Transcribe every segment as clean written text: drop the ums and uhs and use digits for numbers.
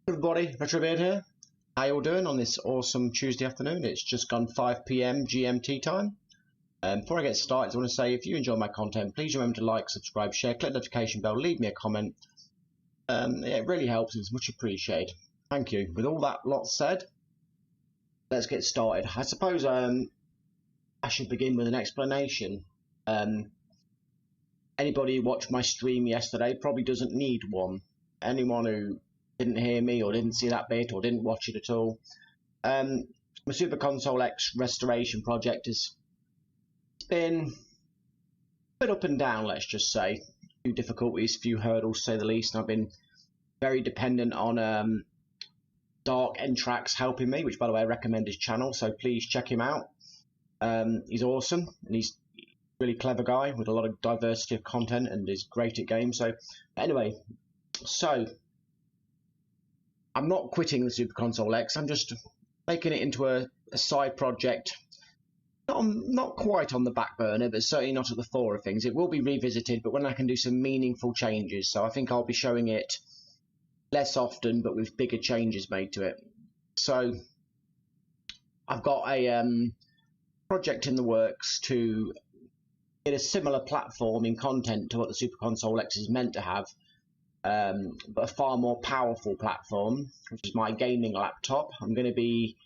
Everybody, Retrobeard here. How you all doing on this awesome Tuesday afternoon? It's just gone 5 PM GMT time. Before I get started, I want to say if you enjoy my content, please remember to like, subscribe, share, click the notification bell, leave me a comment. It really helps. It's much appreciated. Thank you. With all that lot said, let's get started. I suppose I should begin with an explanation. Anybody who watched my stream yesterday probably doesn't need one. Anyone who didn't hear me or didn't see that bit or didn't watch it at all. My Super Console X restoration project has been a bit up and down, let's just say. A few difficulties, a few hurdles to say the least, and I've been very dependent on Dark Entrax helping me, which by the way I recommend his channel, so please check him out. He's awesome and he's a really clever guy with a lot of diversity of content and is great at games. So anyway, I'm not quitting the Super Console X, I'm just making it into a side project. Not quite on the back burner, but certainly not at the fore of things. It will be revisited, but when I can do some meaningful changes. So I think I'll be showing it less often, but with bigger changes made to it. So I've got a project in the works to get a similar platform in content to what the Super Console X is meant to have. But a far more powerful platform, which is my gaming laptop. I'm going to be,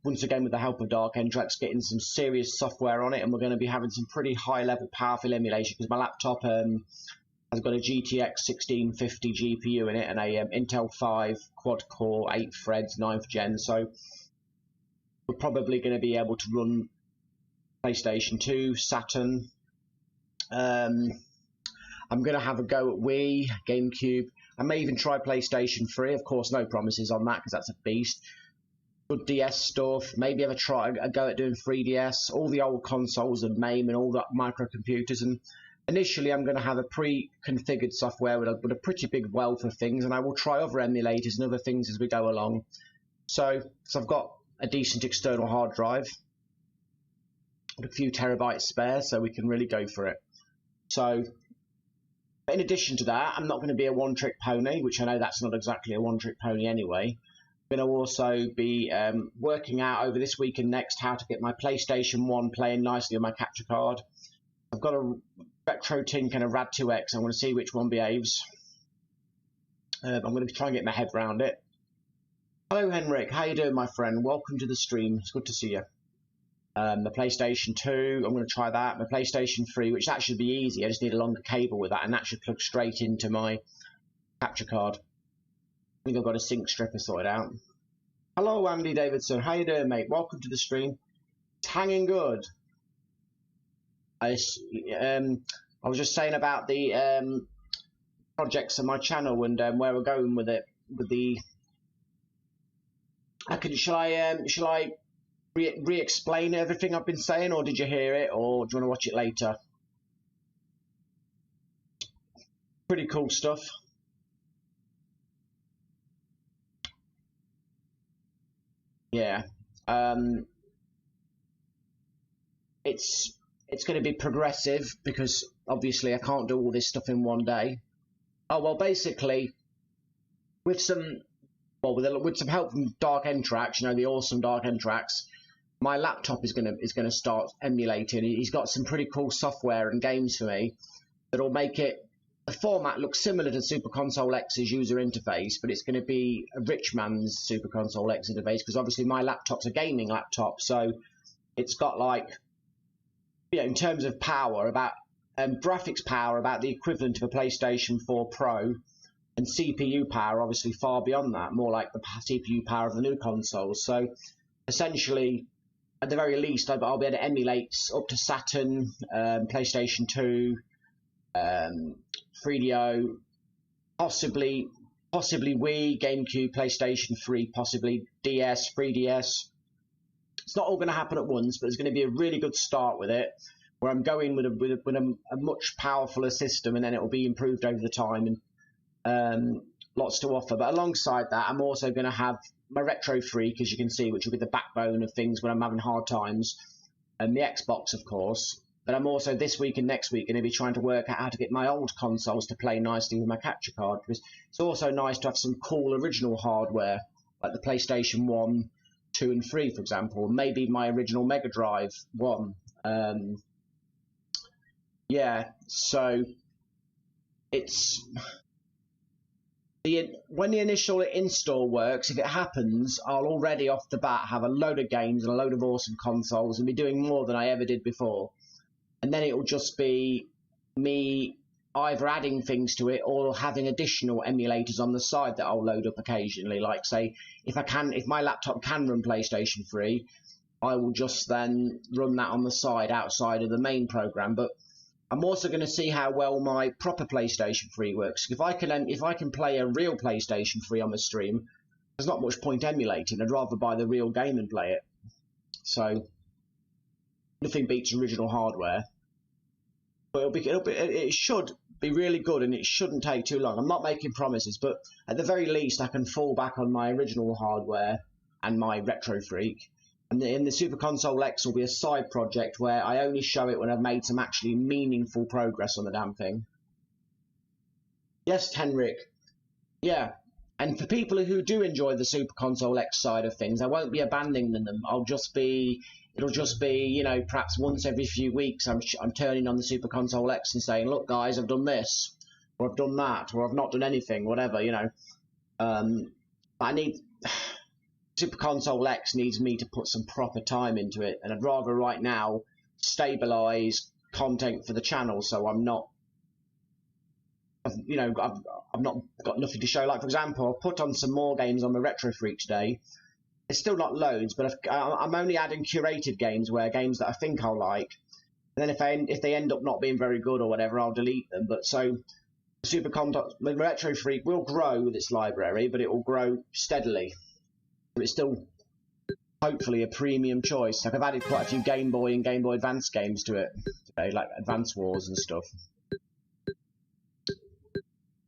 once again with the help of Dark Entrax, getting some serious software on it, and we're going to be having some pretty high-level, powerful emulation, because my laptop has got a GTX 1650 GPU in it and a Intel 5 quad-core, 8 threads, 9th gen, so we're probably going to be able to run PlayStation 2, Saturn, I'm going to have a go at Wii, GameCube. I may even try PlayStation 3. Of course, no promises on that because that's a beast. Good DS stuff. Maybe ever try a go at doing 3DS. All the old consoles and MAME and all that microcomputers. And initially, I'm going to have a pre-configured software with a pretty big wealth of things. And I will try other emulators and other things as we go along. So I've got a decent external hard drive. A few terabytes spare, so we can really go for it. So in addition to that, I'm not going to be a one-trick pony, which I know that's not exactly a one-trick pony anyway. I'm going to also be working out over this week and next how to get my PlayStation 1 playing nicely on my capture card. I've got a RetroTink and a Rad2X. I want to see which one behaves. I'm going to try and get my head around it. Hello, Henrik. How you doing, my friend? Welcome to the stream. It's good to see you. The PlayStation 2, I'm going to try that. My PlayStation 3, which that should be easy. I just need a longer cable with that, and that should plug straight into my capture card. I think I've got a sync stripper sorted out. Hello, Andy Davidson. How you doing, mate? Welcome to the stream. It's hanging good. I was just saying about the projects on my channel and where we're going with it. With the, shall I re-explain everything I've been saying, or did you hear it, or do you want to watch it later? Pretty cool stuff. Yeah. It's going to be progressive because obviously I can't do all this stuff in one day. Oh well, basically with some help from Dark Entrax, you know, the awesome Dark Entrax, my laptop is gonna start emulating. He's got some pretty cool software and games for me that'll make the format look similar to Super Console X's user interface, but it's going to be a rich man's Super Console X interface because obviously my laptop's a gaming laptop, so it's got, like, you know, in terms of power, about graphics power, about the equivalent of a PlayStation 4 Pro, and CPU power obviously far beyond that, more like the CPU power of the new consoles. So essentially, at the very least, I'll be able to emulate up to Saturn, PlayStation 2, 3DO, possibly Wii, GameCube, PlayStation 3, possibly DS, 3DS. It's not all going to happen at once, but there's going to be a really good start with it, where I'm going with a much powerfuler system, and then it will be improved over the time, and lots to offer. But alongside that, I'm also going to have my Retro Freak, as you can see, which will be the backbone of things when I'm having hard times, and the Xbox, of course. but I'm also this week and next week going to be trying to work out how to get my old consoles to play nicely with my capture card, because it's also nice to have some cool original hardware, like the PlayStation 1, 2 and 3, for example, maybe my original Mega Drive 1. Yeah, so it's... when the initial install works, if it happens, I'll already off the bat have a load of games and a load of awesome consoles and be doing more than I ever did before. And then it'll just be me either adding things to it or having additional emulators on the side that I'll load up occasionally. Like, say, if my laptop can run PlayStation 3, I will just then run that on the side outside of the main program. But I'm also going to see how well my proper PlayStation 3 works. If I can play a real PlayStation 3 on the stream, there's not much point emulating. I'd rather buy the real game and play it. So nothing beats original hardware. But it should be really good, and it shouldn't take too long. I'm not making promises, but at the very least, I can fall back on my original hardware and my Retro Freak. And in the Super Console X will be a side project where I only show it when I've made some actually meaningful progress on the damn thing. Yes, Henrik. Yeah. And for people who do enjoy the Super Console X side of things, I won't be abandoning them. It'll just be, you know, perhaps once every few weeks I'm turning on the Super Console X and saying, look, guys, I've done this, or I've done that, or I've not done anything, whatever, you know. Super Console X needs me to put some proper time into it, and I'd rather right now stabilise content for the channel, so I'm not, you know, I've not got nothing to show. Like, for example, I put on some more games on the Retro Freak today. It's still not loads, but I'm only adding curated games, games that I think I'll like. And then if they end up not being very good or whatever, I'll delete them. But so the Retro Freak will grow with its library, but it will grow steadily. But it's still hopefully a premium choice. Like, I've added quite a few Game Boy and Game Boy Advance games to it today, like Advance Wars and stuff.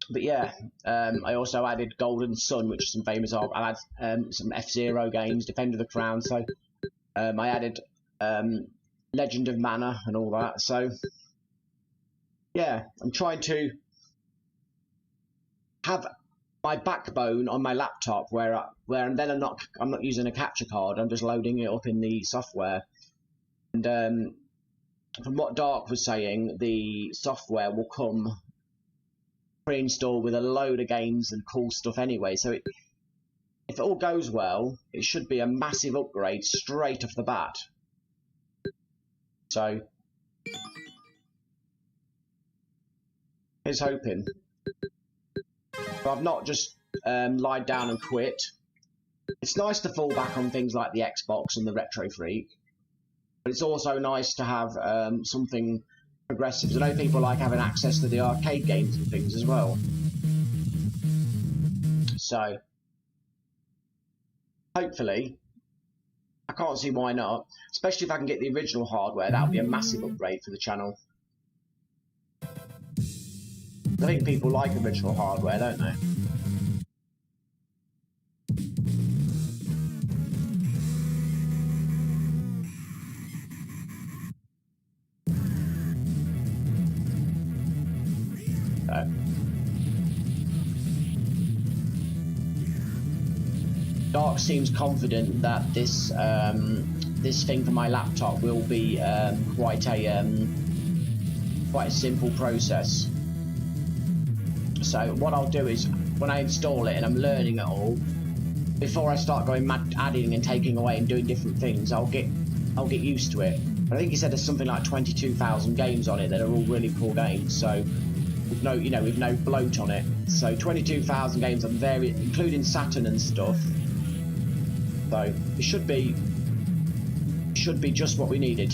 But yeah, I also added Golden Sun, which is some famous of. I had some F-Zero games, Defender of the Crown. So I added Legend of Mana and all that. So yeah, I'm trying to have my backbone on my laptop where then I'm not using a capture card. I'm just loading it up in the software. And from what Dark was saying, the software will come pre-installed with a load of games and cool stuff anyway, so if it all goes well, it should be a massive upgrade straight off the bat. So here's hoping. But I've not just lied down and quit. It's nice to fall back on things like the Xbox and the Retro Freak, but it's also nice to have something progressive. I know people like having access to the arcade games and things as well. So hopefully, I can't see why not, especially if I can get the original hardware. That would be a massive upgrade for the channel. I think people like original hardware, don't they? Dark seems confident that this this thing for my laptop will be quite a simple process. So what I'll do is, when I install it and I'm learning it all, before I start going mad adding and taking away and doing different things, I'll get used to it. But I think he said there's something like 22,000 games on it that are all really cool games. So with no bloat on it. So 22,000 games on including Saturn and stuff. So it should be just what we needed.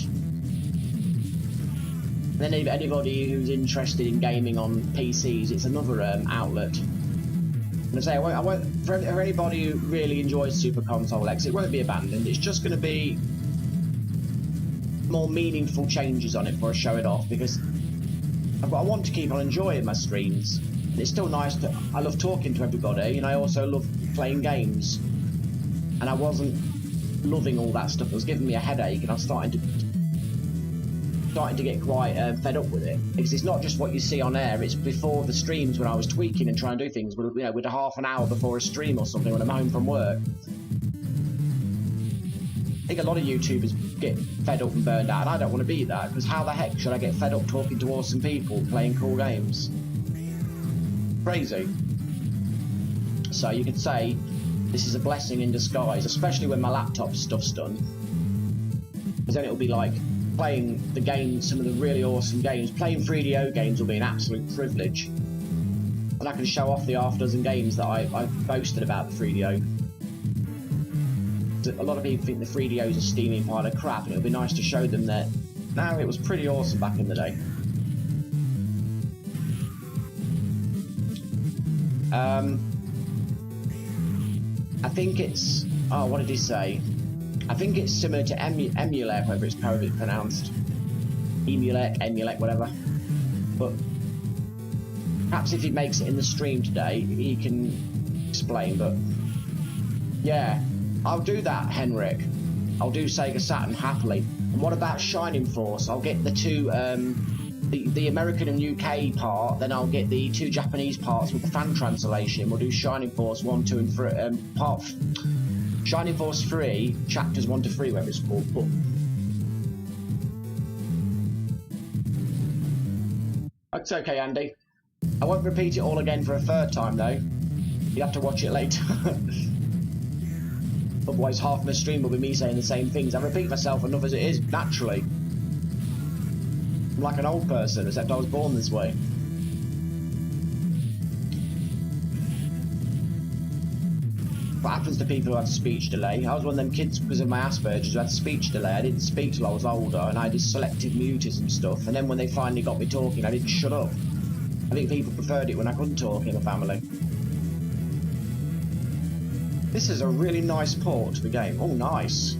And then anybody who's interested in gaming on PCs, it's another outlet. And I say, I won't, for anybody who really enjoys Super Console X, it won't be abandoned. It's just going to be more meaningful changes on it before I show it off, because I want to keep on enjoying my streams. And it's still nice I love talking to everybody, and I also love playing games. And I wasn't loving all that stuff. It was giving me a headache, and I was starting to starting to get quite fed up with it, because it's not just what you see on air, it's before the streams when I was tweaking and trying to do things, with, you know, with a half an hour before a stream or something when I'm home from work. I think a lot of YouTubers get fed up and burned out, and I don't want to be that, because how the heck should I get fed up talking to awesome people, playing cool games? Crazy. So you could say this is a blessing in disguise, especially when my laptop stuff's done, because then it'll be like playing the games, some of the really awesome games. Playing 3DO games will be an absolute privilege, and I can show off the half dozen games that I've boasted about the 3DO. A lot of people think the 3DO is a steaming pile of crap, and it'll be nice to show them that no, it was pretty awesome back in the day. I think it's, oh, what did he say? I think it's similar to Emulek, whether it's pronounced Emulek, whatever. But perhaps if he makes it in the stream today, he can explain. But yeah, I'll do that, Henrik. I'll do Sega Saturn happily. And what about Shining Force? I'll get the two, the American and UK part, then I'll get the two Japanese parts with the fan translation. We'll do Shining Force 1, 2 and 3, Shining Force 3, chapters 1 to 3, whatever it's called. But it's okay, Andy. I won't repeat it all again for a third time, though. You'll have to watch it later. Otherwise, half my stream will be me saying the same things. I repeat myself enough as it is, naturally. I'm like an old person, except I was born this way. What happens to people who have speech delay? I was one of them kids because of my Asperger's who had speech delay. I didn't speak till I was older, and I did selective mutism and stuff. And then when they finally got me talking, I didn't shut up. I think people preferred it when I couldn't talk in the family. This is a really nice port to the game. Oh, nice.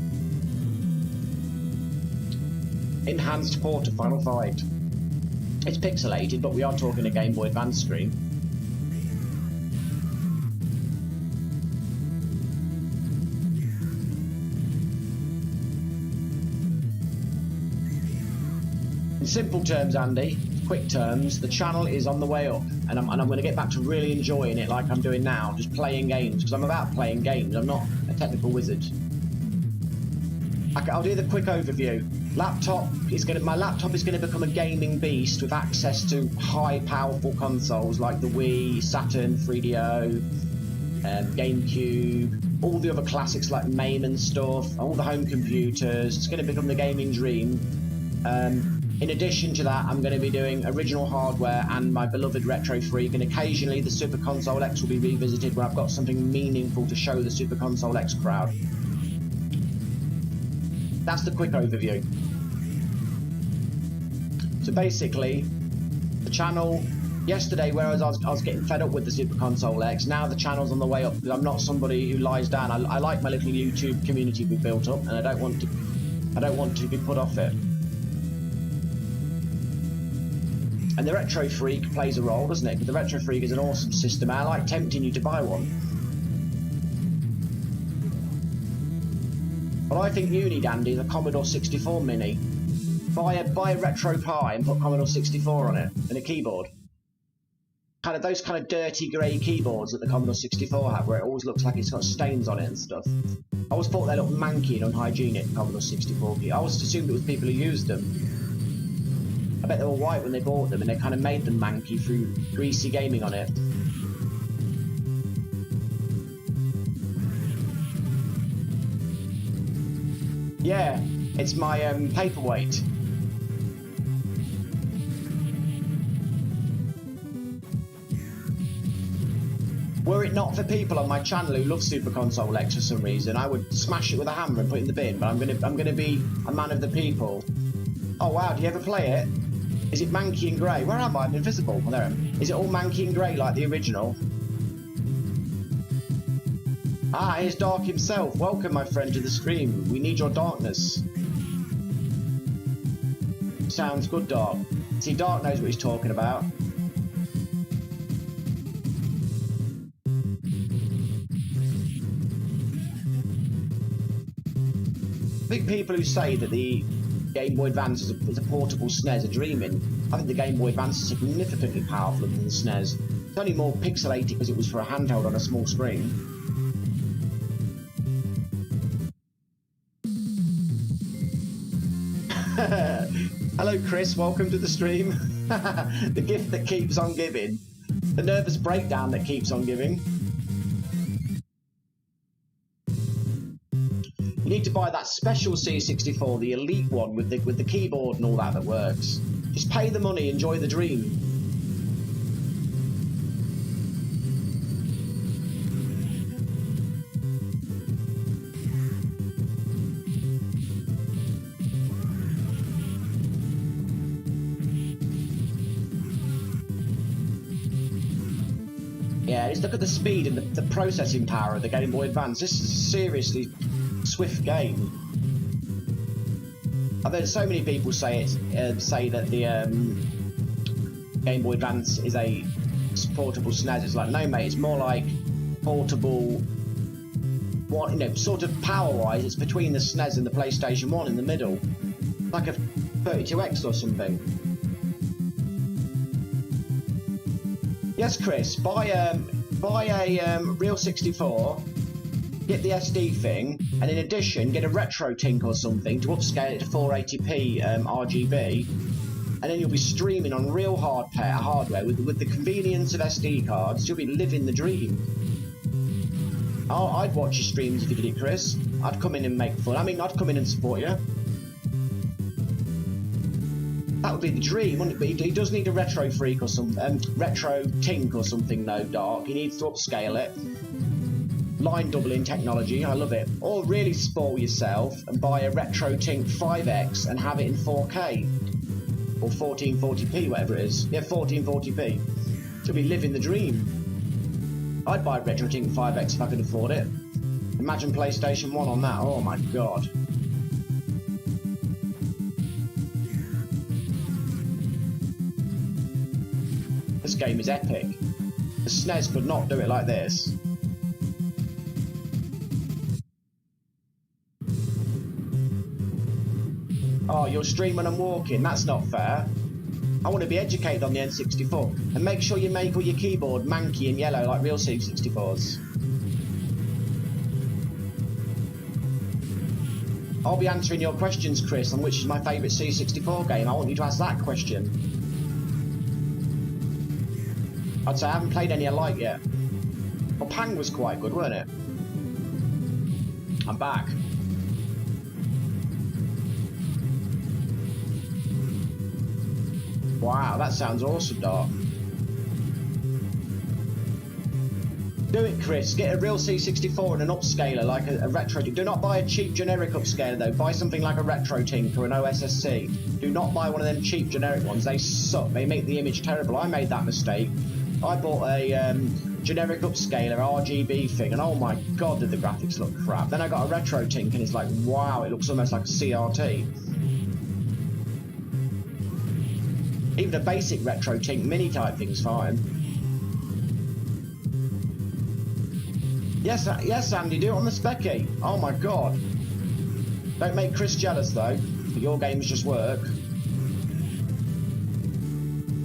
Enhanced port of Final Fight. It's pixelated, but we are talking a Game Boy Advance screen. In simple terms, Andy, quick terms, the channel is on the way up, and I'm going to get back to really enjoying it like I'm doing now, just playing games, because I'm about playing games. I'm not a technical wizard. I'll do the quick overview. My laptop is going to become a gaming beast with access to high, powerful consoles like the Wii, Saturn, 3DO, GameCube, all the other classics like MAME and stuff, all the home computers. It's going to become the gaming dream. In addition to that, I'm going to be doing original hardware and my beloved Retro Freak, and occasionally the Super Console X will be revisited when I've got something meaningful to show the Super Console X crowd. That's the quick overview. So basically, the channel, yesterday, whereas I was getting fed up with the Super Console X, now the channel's on the way up, because I'm not somebody who lies down. I like my little YouTube community we've built up, and I don't want to be put off it. And the Retro Freak plays a role, doesn't it? Because the Retro Freak is an awesome system. I like tempting you to buy one. But I think you need, Andy, the Commodore 64 Mini. Buy a Retro Pi and put Commodore 64 on it, and a keyboard. Those kind of dirty grey keyboards that the Commodore 64 have, where it always looks like it's got stains on it and stuff. I always thought they looked manky and unhygienic, Commodore 64. I always assumed it was people who used them. I bet they were white when they bought them, and they kind of made them manky through greasy gaming on it. Yeah, it's my paperweight. Were it not for people on my channel who love Super Console X for some reason, I would smash it with a hammer and put it in the bin. But I'm gonna be a man of the people. Oh wow, do you ever play it? Is it manky and grey? Where am I? I'm invisible. Oh, there I am. Is it all manky and grey like the original? Ah, here's Dark himself. Welcome, my friend, to the stream. We need your darkness. Sounds good, Dark. See, Dark knows what he's talking about. I think people who say that the Game Boy Advance as a portable SNES are dreaming. I think the Game Boy Advance is significantly powerful than the SNES. It's only more pixelated because it was for a handheld on a small screen. Hello Chris, welcome to the stream. The gift that keeps on giving. The nervous breakdown that keeps on giving. You need to buy that special C64, the elite one with the keyboard and all that works. Just pay the money, enjoy the dream. Yeah, just look at the speed and the processing power of the Game Boy Advance. This is a seriously swift game. I've heard so many people say that the Game Boy Advance is a portable SNES. It's like, no mate, it's more like portable. What, you know, sort of power-wise, it's between the SNES and the PlayStation 1 in the middle, like a 32X or something. Yes, Chris, buy a Real 64, get the SD thing, and in addition, get a RetroTink or something to upscale it to 480p RGB, and then you'll be streaming on real hardware with the convenience of SD cards. You'll be living the dream. I'd watch your streams if you did it, Chris. I'd come in and make fun. I mean, I'd come in and support you. That would be the dream, wouldn't it? But he does need a Retro Freak or something, RetroTink or something, though, Dark. He needs to upscale it. Line doubling technology, I love it. Or really spoil yourself and buy a RetroTink 5X and have it in 4K. Or 1440p, whatever it is. Yeah, 1440p. To be living the dream. I'd buy a RetroTink 5X if I could afford it. Imagine PlayStation 1 on that, oh my god. This game is epic. The SNES could not do it like this. Oh, you're streaming and walking, that's not fair. I want to be educated on the N64. And make sure you make all your keyboard manky and yellow like real C64s. I'll be answering your questions, Chris, on which is my favourite C64 game. I want you to ask that question. I'd say I haven't played any I like yet. Well, Pang was quite good, weren't it? I'm back. Wow, that sounds awesome, Dark. Do it, Chris. Get a real C64 and an upscaler, like a retro. Do not buy a cheap generic upscaler, though. Buy something like a RetroTink or an OSSC. Do not buy one of them cheap generic ones. They suck. They make the image terrible. I made that mistake. I bought a generic upscaler RGB thing, and oh my god, did the graphics look crap. Then I got a RetroTink, and it's like, wow, it looks almost like a CRT. Even a basic RetroTink mini type thing's fine. Yes, Andy, do it on the Specky. Oh my god. Don't make Chris jealous though. Your games just work.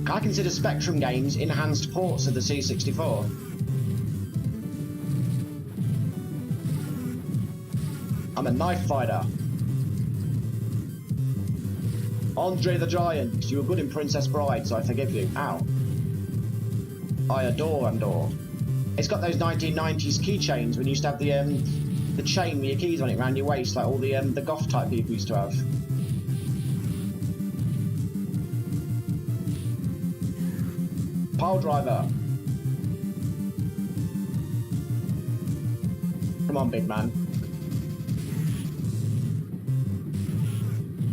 I consider Spectrum games enhanced ports of the C64. I'm a knife fighter. Andre the Giant, you were good in Princess Bride, so I forgive you. Ow. I adore Andor. It's got those 1990s keychains when you used to have the chain with your keys on it around your waist, like all the goth type people used to have. Pile driver. Come on, big man.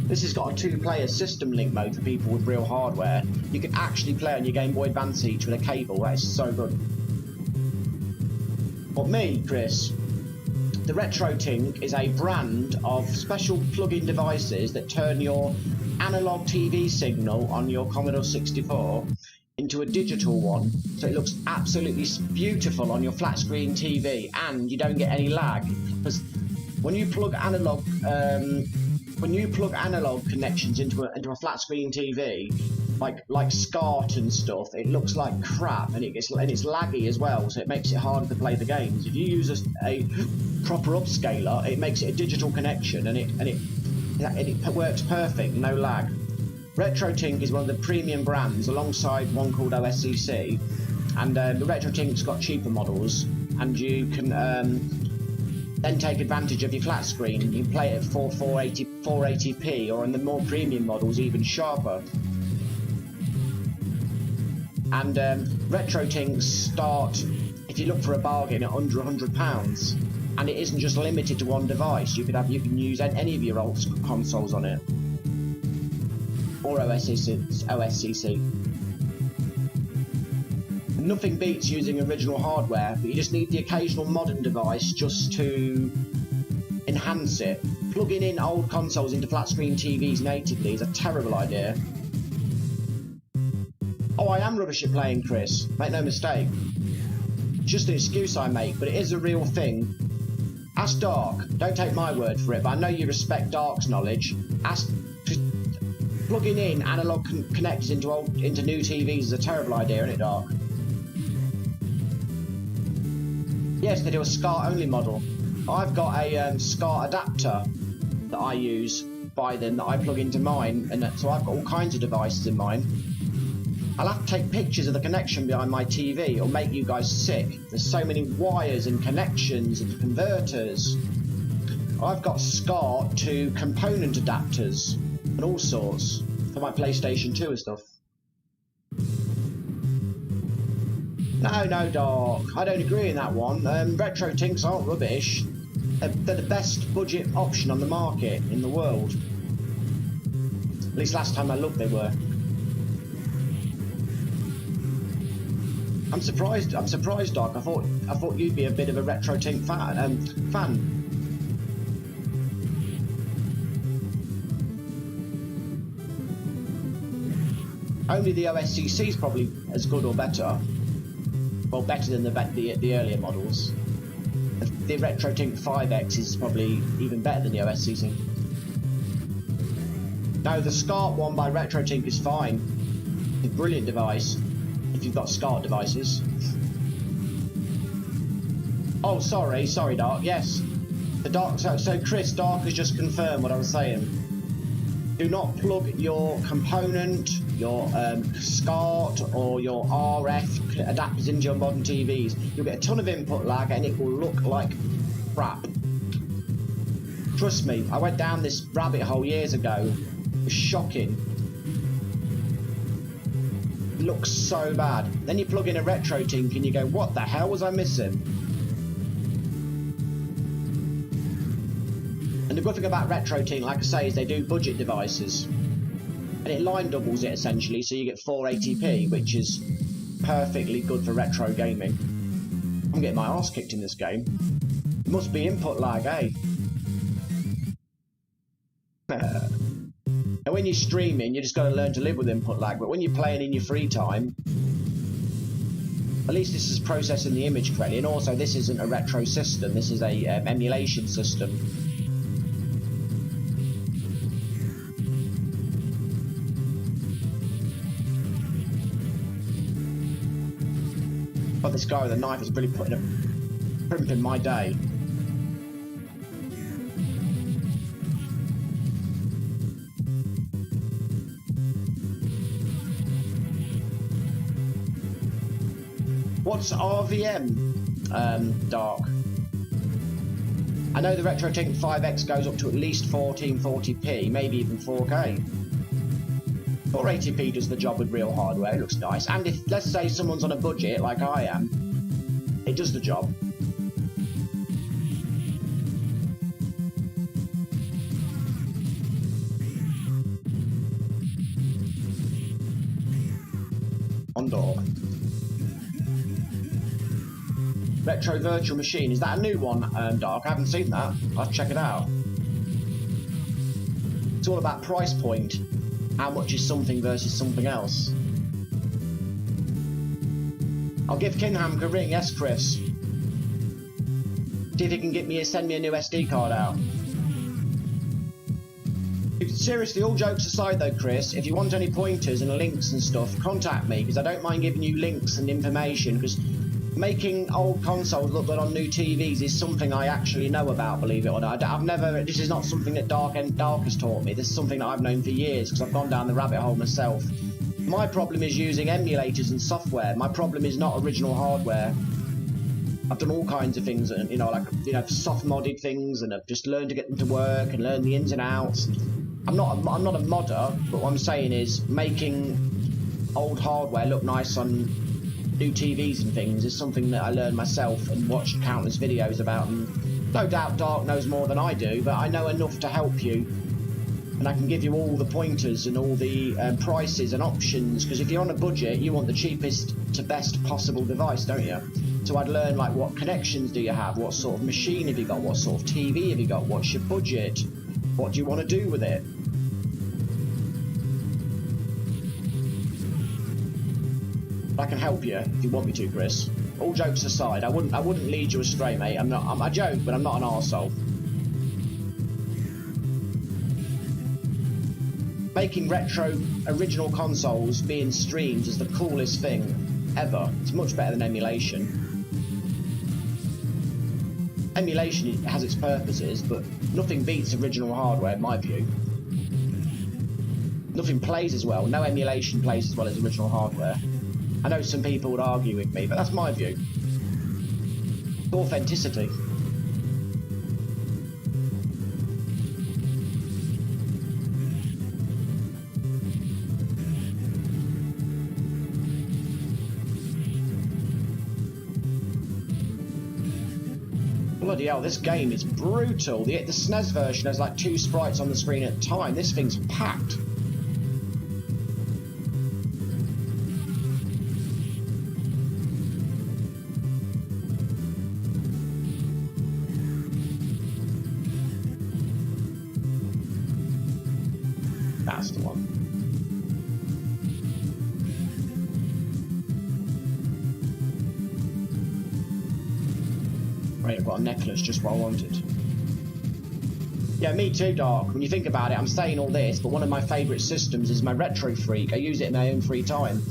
This has got a two-player system link mode for people with real hardware. You can actually play on your Game Boy Advance each with a cable. That is so good. But me, Chris, the RetroTink is a brand of special plug-in devices that turn your analog TV signal on your Commodore 64 into a digital one, so it looks absolutely beautiful on your flat screen TV, and you don't get any lag, because when you plug analog when you plug analog connections into a flat screen TV, like SCART and stuff, it looks like crap, and it's laggy as well, so it makes it harder to play the games. If you use a proper upscaler, it makes it a digital connection, and it works perfect, no lag. RetroTink is one of the premium brands, alongside one called OSCC, and the RetroTink's got cheaper models, and you can then take advantage of your flat screen. You can play it at 480p, or in the more premium models, even sharper. And RetroTinks start, if you look for a bargain, at under £100, and it isn't just limited to one device. You can use any of your old consoles on it, or OSCC. Nothing beats using original hardware, but you just need the occasional modern device just to enhance it. Plugging in old consoles into flat screen TVs natively is a terrible idea. Oh, I am rubbish at playing, Chris. Make no mistake. It's just an excuse I make, but it is a real thing. Ask Dark. Don't take my word for it, but I know you respect Dark's knowledge. Plugging in analog connectors into new TVs is a terrible idea, isn't it, Dark? Yes, they do a SCART-only model. I've got a SCART adapter that I use by them that I plug into mine, and so I've got all kinds of devices in mine. I'll have to take pictures of the connection behind my TV. It'll make you guys sick. There's so many wires and connections and converters. I've got SCART to component adapters and all sorts for my PlayStation 2 and stuff. No, Dark. I don't agree in that one. RetroTinks aren't rubbish. They're the best budget option on the market in the world. At least last time I looked, they were. I'm surprised, Dark. I thought you'd be a bit of a RetroTink fan. Only the OSCC is probably as good or better. Well, better than the earlier models. The RetroTink 5X is probably even better than the OSCC. No, the SCART one by RetroTink is fine. It's a brilliant device if you've got SCART devices. Oh, sorry, Dark. Yes, the Dark. So Chris, Dark has just confirmed what I was saying. Do not plug your component, your SCART or your RF adapters into your modern TVs. You'll get a ton of input lag and it will look like crap. Trust me, I went down this rabbit hole years ago. It was shocking. It looks so bad. Then you plug in a RetroTink and you go, what the hell was I missing? And the good thing about RetroTink, like I say, is they do budget devices. And it line doubles it essentially, so you get 480p, which is perfectly good for retro gaming. I'm getting my arse kicked in this game. It must be input lag, eh? And when you're streaming, you just got to learn to live with input lag, but when you're playing in your free time, at least this is processing the image correctly, and also this isn't a retro system, this is a emulation system. But this guy with a knife is really putting a crimp in my day. What's RVM, Dark? I know the RetroTink 5X goes up to at least 1440p, maybe even 4K. 480p does the job with real hardware, it looks nice. And if, let's say, someone's on a budget, like I am, it does the job. On door. Retro Virtual Machine, is that a new one, Dark? I haven't seen that. I'll check it out. It's all about price point. How much is something versus something else? I'll give Kinham a ring, yes, Chris. See if he can send me a new SD card out. Seriously, all jokes aside though, Chris, if you want any pointers and links and stuff, contact me, because I don't mind giving you links and information, because making old consoles look good on new TVs is something I actually know about, believe it or not. I've never, this is not something that Dark has taught me. This is something that I've known for years, because I've gone down the rabbit hole myself. My problem is using emulators and software. My problem is not original hardware. I've done all kinds of things, and like soft modded things, and I've just learned to get them to work and learn the ins and outs. I'm not a modder, but what I'm saying is making old hardware look nice on new TVs and things is something that I learned myself and watched countless videos about. And no doubt Dark knows more than I do, but I know enough to help you, and I can give you all the pointers and all the prices and options. Because if you're on a budget, you want the cheapest to best possible device, don't you? So I'd learn like what connections do you have, what sort of machine have you got, what sort of TV have you got, what's your budget, what do you want to do with it. I can help you if you want me to, Chris. All jokes aside, I wouldn't lead you astray, mate. I'm a joke, but I'm not an arsehole. Making retro original consoles being streamed is the coolest thing ever. It's much better than emulation. Emulation has its purposes, but nothing beats original hardware in my view. Nothing plays as well. No emulation plays as well as original hardware. I know some people would argue with me, but that's my view. Authenticity. Bloody hell, this game is brutal. The SNES version has like 2 sprites on the screen at a time. This thing's packed. That's the one. Right, I've got a necklace, just what I wanted. Yeah, me too, Dark. When you think about it, I'm saying all this, but one of my favourite systems is my Retro Freak. I use it in my own free time.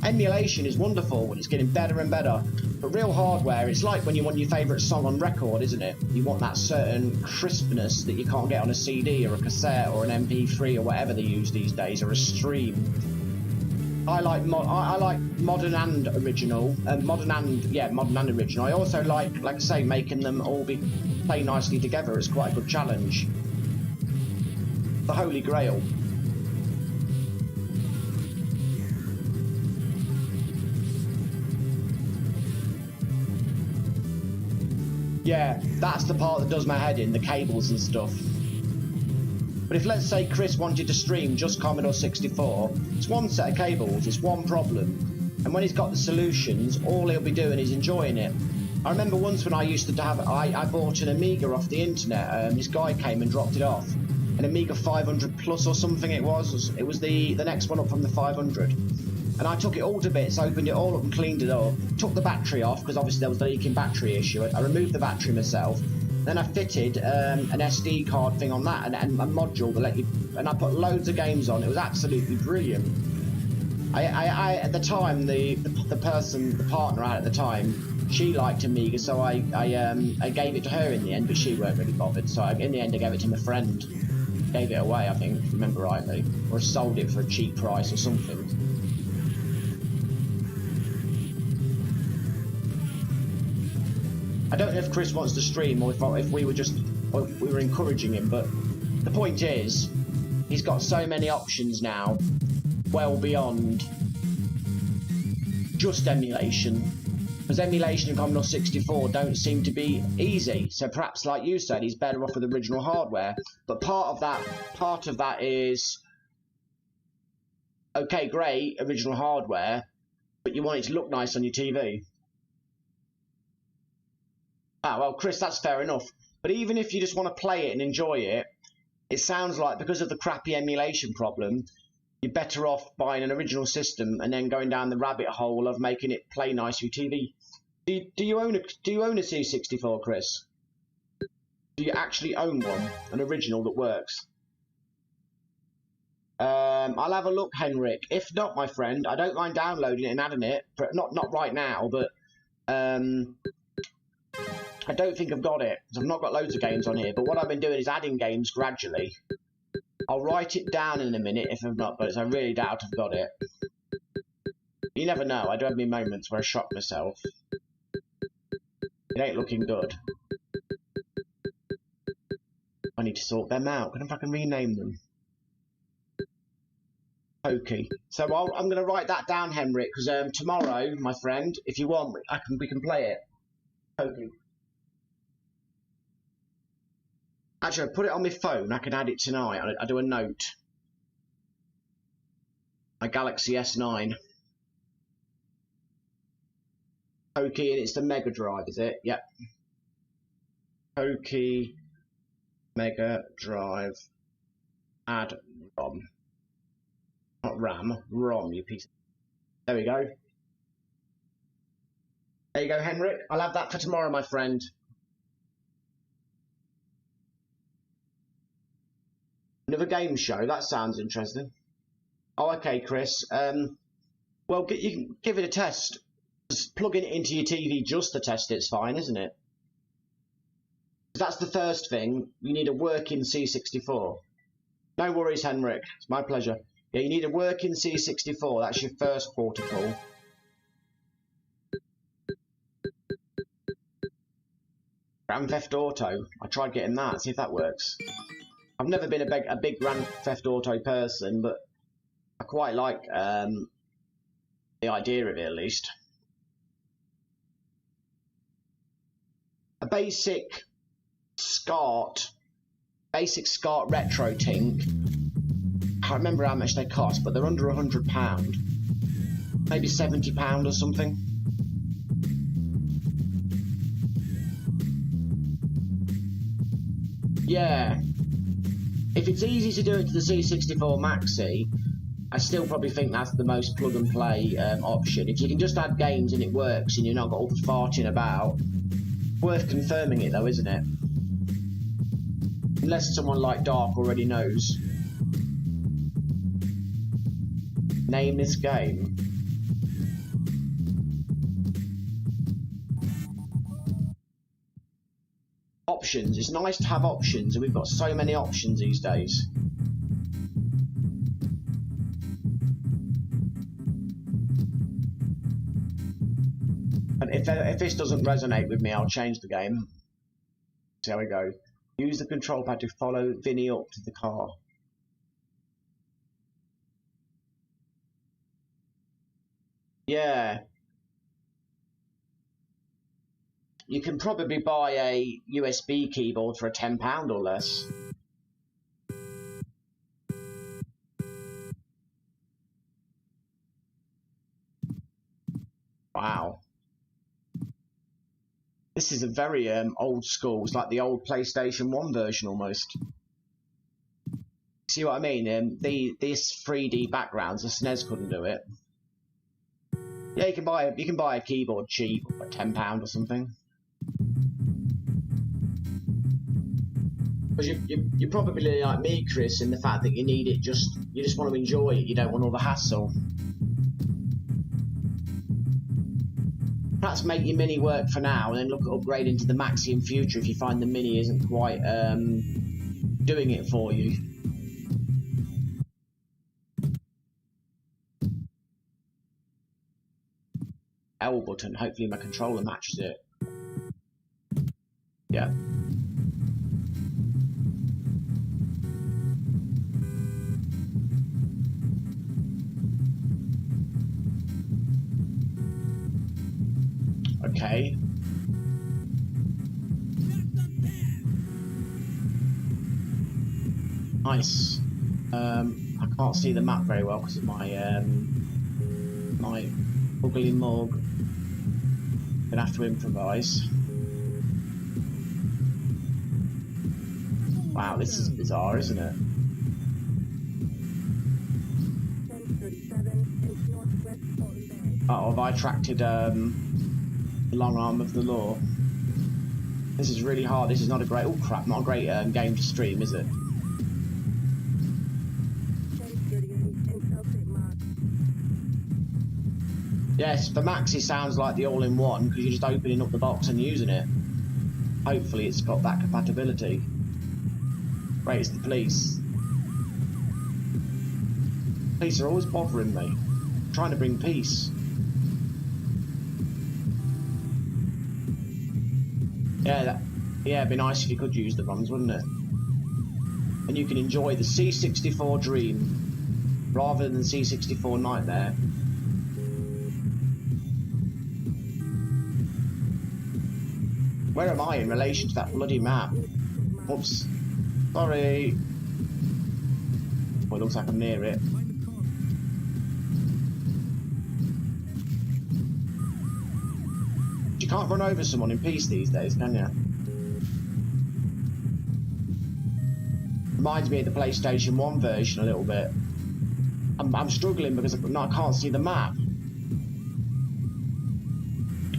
Emulation is wonderful, and it's getting better and better. But real hardware, it's like when you want your favourite song on record, isn't it? You want that certain crispness that you can't get on a CD or a cassette or an MP3 or whatever they use these days, or a stream. I like modern and original, modern and original. I also like I say, making them all play nicely together. It's quite a good challenge. The Holy Grail. Yeah, that's the part that does my head in, the cables and stuff. But if, let's say, Chris wanted to stream just Commodore 64, it's one set of cables, it's one problem. And when he's got the solutions, all he'll be doing is enjoying it. I remember once when I used to have, I bought an Amiga off the internet. This guy came and dropped it off. An Amiga 500 Plus or something it was. It was the next one up from the 500. And I took it all to bits, opened it all up and cleaned it up. Took the battery off, because obviously there was the leaking battery issue. I removed the battery myself. Then I fitted an SD card thing on that and a module that let you, and I put loads of games on. It was absolutely brilliant. I at the time, the partner I had at the time, she liked Amiga, so I gave it to her in the end, but she weren't really bothered. So in the end, I gave it to my friend. Gave it away, I think, if I remember rightly, or sold it for a cheap price or something. I don't know if Chris wants to stream or if we were encouraging him, but the point is, he's got so many options now, well beyond just emulation. Because emulation in Commodore 64 don't seem to be easy. So perhaps, like you said, he's better off with original hardware. But part of that is, okay, great, original hardware, but you want it to look nice on your TV. Ah, well, Chris, that's fair enough. But even if you just want to play it and enjoy it, it sounds like because of the crappy emulation problem, you're better off buying an original system and then going down the rabbit hole of making it play nice with TV. Do you own a C64, Chris? Do you actually own one, an original that works? I'll have a look, Henrik. If not, my friend, I don't mind downloading it and adding it, but not right now. But I don't think I've got it. I've not got loads of games on here. But what I've been doing is adding games gradually. I'll write it down in a minute if I've not got it. I really doubt I've got it. You never know. I do have my moments where I shock myself. It ain't looking good. I need to sort them out. If I can rename them. Pokey. So I'm going to write that down, Henrik, because tomorrow, my friend, if you want, we can play it. Pokey. Actually, I put it on my phone. I can add it tonight. I do a note. My Galaxy S9. Pokey, and it's the Mega Drive, is it? Yep. Pokey, Mega Drive, add ROM. Not RAM, ROM, you piece. There we go. There you go, Henrik. I'll have that for tomorrow, my friend. Another game show. That sounds interesting. Oh, okay, Chris. Well, you can give it a test. Just plugging it into your TV just to test it's fine, isn't it? That's the first thing. You need a working C64. No worries, Henrik. It's my pleasure. Yeah, you need a working C64. That's your first protocol. Grand Theft Auto. I tried getting that. See if that works. I've never been a big Grand Theft Auto person, but I quite like the idea of it at least. A basic SCART retro tink. I can't remember how much they cost, but they're under £100, maybe £70 or something. Yeah, if it's easy to do it to the C64 Maxi, I still probably think that's the most plug and play option. If you can just add games and it works and you're not got all the farting about, worth confirming it though, isn't it? Unless someone like Dark already knows. Name this game. Options. It's nice to have options, and we've got so many options these days. And if this doesn't resonate with me, I'll change the game. See how we go. Use the control pad to follow Vinny up to the car. Yeah. You can probably buy a USB keyboard for £10 or less. Wow. This is a very old school. It's like the old PlayStation 1 version almost. See what I mean? These 3D backgrounds, the SNES couldn't do it. Yeah, you can buy a keyboard cheap, like £10 or something. Because you're probably like me, Chris, in the fact that you need it you just want to enjoy it. You don't want all the hassle. Perhaps make your Mini work for now, and then look at upgrading to the Maxi in future if you find the Mini isn't quite doing it for you. L button. Hopefully my controller matches it. Yeah. Okay. Nice. I can't see the map very well because of my my ugly mug. Gonna have to improvise. Wow, this is bizarre, isn't it? Oh, have I attracted the long arm of the law? This is really hard. This is not a great. Oh crap! Not a great game to stream, is it? Yes, for Max it sounds like the all-in-one because you're just opening up the box and using it. Hopefully it's got that compatibility. Right, it's the police. Police are always bothering me. I'm trying to bring peace. Yeah, it'd be nice if you could use the runs, wouldn't it? And you can enjoy the C64 Dream rather than C64 Nightmare. Where am I in relation to that bloody map? Oops. Sorry. Well, it looks like I'm near it. You can't run over someone in peace these days, can you? Reminds me of the PlayStation 1 version a little bit. I'm struggling because I can't see the map.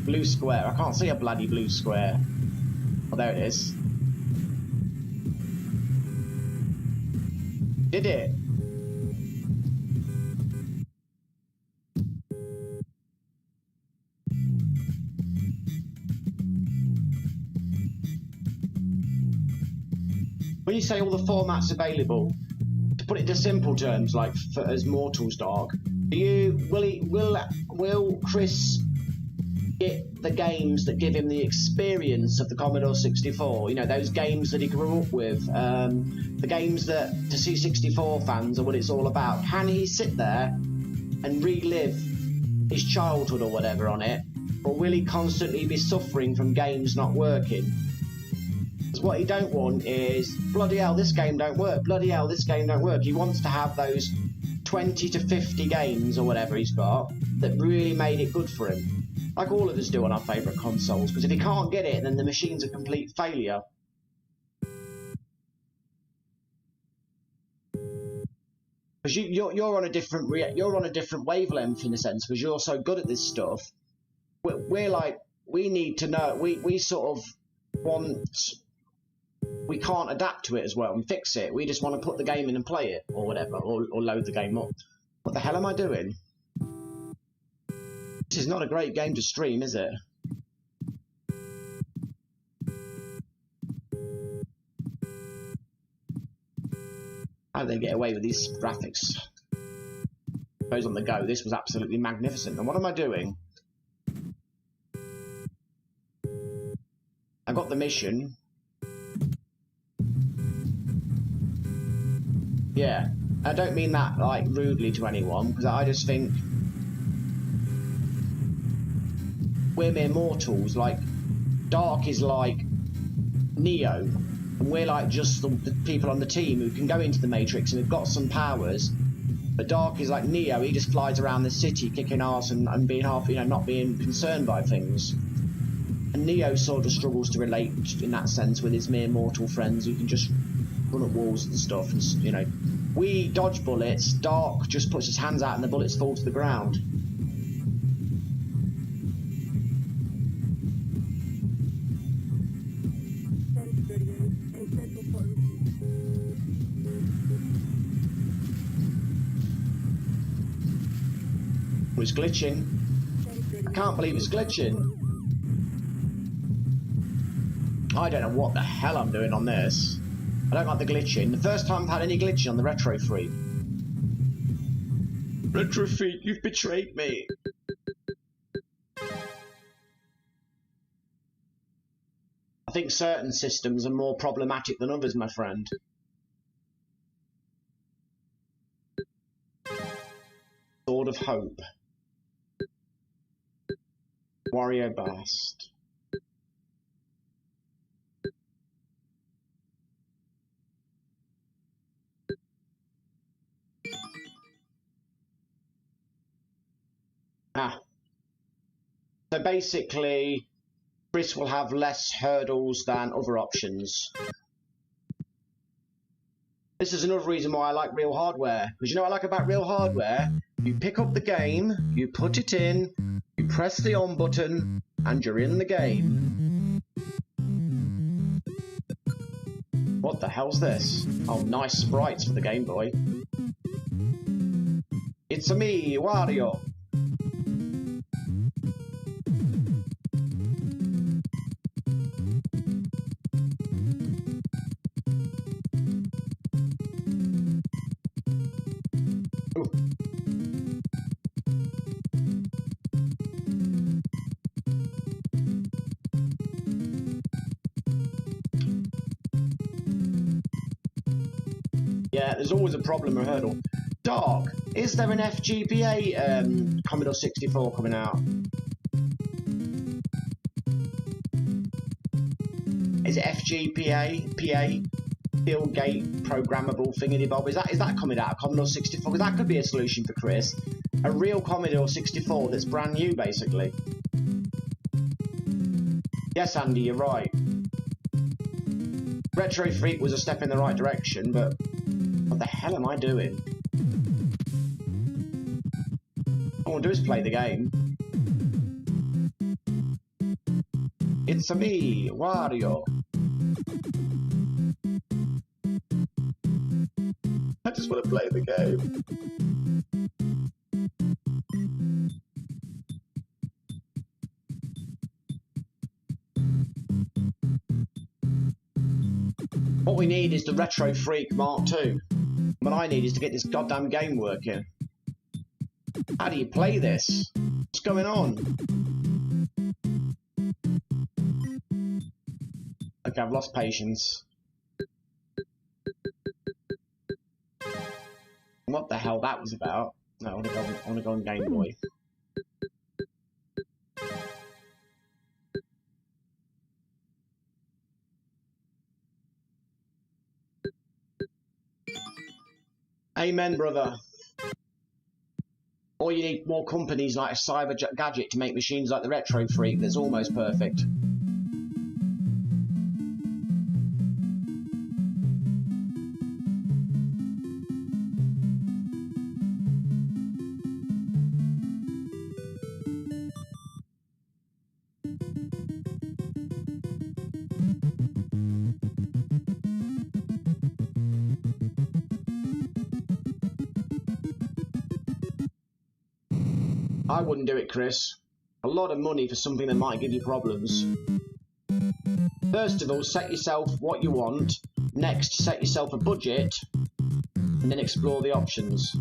Blue square. I can't see a bloody blue square. Oh, there it is. Did it? When you say all the formats available, to put it into simple terms, like as Mortals Dark, will Chris get the games that give him the experience of the Commodore 64? You know, those games that he grew up with, the games that to C64 fans are what it's all about. Can he sit there and relive his childhood or whatever on it, or will he constantly be suffering from games not working? Because what he don't want is, bloody hell, this game don't work, bloody hell, this game don't work. He wants to have those 20 to 50 games or whatever he's got that really made it good for him. Like all of us do on our favourite consoles, because if he can't get it, then the machine's a complete failure. Because you're on a different wavelength in a sense, because you're so good at this stuff. We're like, we need to know, we sort of want, we can't adapt to it as well and fix it. We just want to put the game in and play it, or whatever, or load the game up. What the hell am I doing? This is not a great game to stream, is it? How do they get away with these graphics? Goes on the go. This was absolutely magnificent. And what am I doing? I got the mission. Yeah. I don't mean that, like, rudely to anyone, because I just think we're mere mortals. Like, Dark is like Neo, and we're like just the people on the team who can go into the Matrix and have got some powers. But Dark is like Neo. He just flies around the city kicking ass and being half, you know, not being concerned by things. And Neo sort of struggles to relate in that sense with his mere mortal friends who can just run at walls and stuff. And, you know, we dodge bullets. Dark just puts his hands out and the bullets fall to the ground. It's glitching. I can't believe it's glitching. I don't know what the hell I'm doing on this. I don't like the glitching. The first time I've had any glitching on the Retro Freak. Retro Freak, you've betrayed me. I think certain systems are more problematic than others, my friend. Sword of Hope. Wario Blast. So basically, Chris will have less hurdles than other options. This is another reason why I like Real Hardware. Because you know what I like about Real Hardware? You pick up the game, you put it in, you press the on button, and you're in the game. What the hell's this? Oh, nice sprites for the Game Boy. It's-a me, Wario. There's always a problem or hurdle. Dark, is there an FGPA Commodore 64 coming out? Is it FGPA? PA? Fieldgate programmable thingy-bob? Is that coming out of Commodore 64? Because that could be a solution for Chris. A real Commodore 64 that's brand new, basically. Yes, Andy, you're right. Retro Freak was a step in the right direction, but what the hell am I doing? All I want to do is play the game. It's a me, Wario. I just want to play the game. What we need is the Retro Freak Mark II. What I need is to get this goddamn game working. How do you play this? What's going on? Okay, I've lost patience. What the hell that was about? No, I want to go on Game Boy. Amen, brother. Or you need more companies like Cyber Gadget to make machines like the Retro Freak that's almost perfect. I wouldn't do it, Chris. A lot of money for something that might give you problems. First of all, set yourself what you want. Next, set yourself a budget. And then explore the options.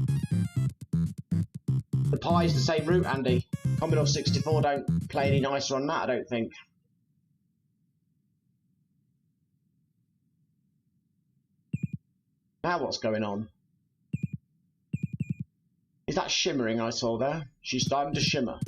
The Pi's the same route, Andy. Commodore 64 don't play any nicer on that, I don't think. Now what's going on? Is that shimmering I saw there? She's starting to shimmer.